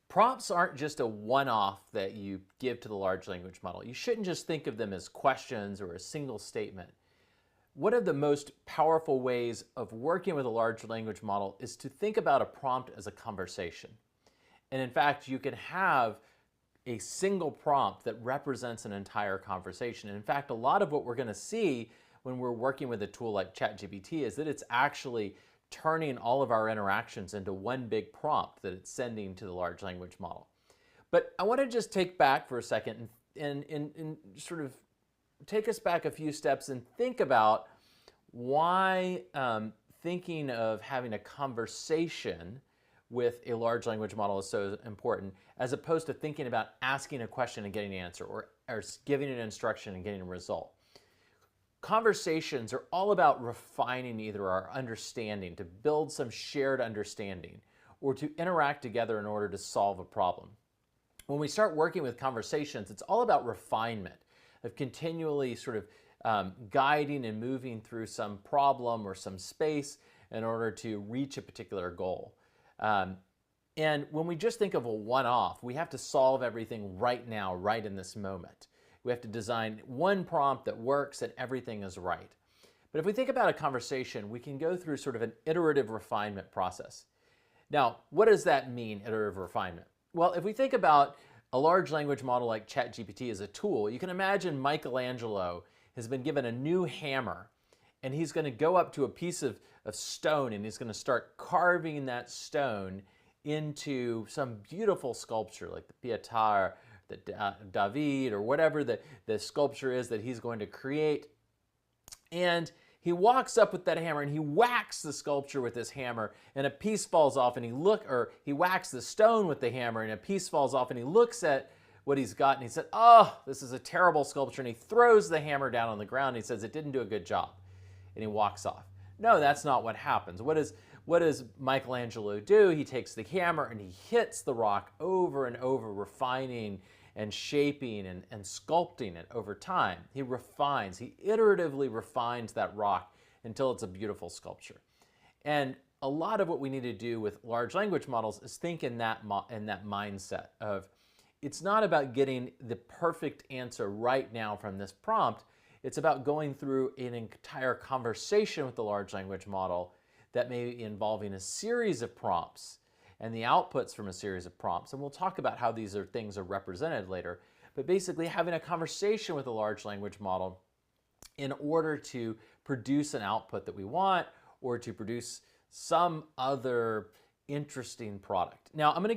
Prompts aren't just a one-off that you give to the large language model. You shouldn't just think of them as questions or a single statement. One of the most powerful ways of working with a large language model is to think about a prompt as a conversation. And in fact, you can have a single prompt that represents an entire conversation. And in fact, a lot of what we're going to see when we're working with a tool like ChatGPT is that it's actually turning all of our interactions into one big prompt that it's sending to the large language model. But I want to just take back for a second and sort of take us back a few steps and think about why thinking of having a conversation with a large language model is so important, as opposed to thinking about asking a question and getting an answer, or giving an instruction and getting a result. Conversations are all about refining either our understanding, to build some shared understanding, or to interact together in order to solve a problem. When we start working with conversations, it's all about refinement, of continually sort of guiding and moving through some problem or some space in order to reach a particular goal. And when we just think of a one-off, we have to solve everything right now, right in this moment. We have to design one prompt that works and everything is right. But if we think about a conversation, we can go through sort of an iterative refinement process. Now, what does that mean, iterative refinement? Well, if we think about a large language model like ChatGPT as a tool, you can imagine Michelangelo has been given a new hammer, and he's going to go up to a piece of stone and he's going to start carving that stone into some beautiful sculpture like the Pietà, the David, or whatever the sculpture is that he's going to create. And he walks up with that hammer and he whacks the sculpture with this hammer, and a piece falls off, and he whacks the stone with the hammer and a piece falls off, and he looks at what he's got and he said, "Oh, this is a terrible sculpture," and he throws the hammer down on the ground and he says, "It didn't do a good job," and he walks off. No, that's not what happens. What does Michelangelo do? He takes the hammer and he hits the rock over and over, refining and shaping and sculpting it over time. He refines, he iteratively refines that rock until it's a beautiful sculpture. And a lot of what we need to do with large language models is think in that mindset of, it's not about getting the perfect answer right now from this prompt. It's about going through an entire conversation with the large language model that may be involving a series of prompts and the outputs from a series of prompts. And we'll talk about how these things are represented later. But basically having a conversation with a large language model in order to produce an output that we want, or to produce some other interesting product. Now, I'm going to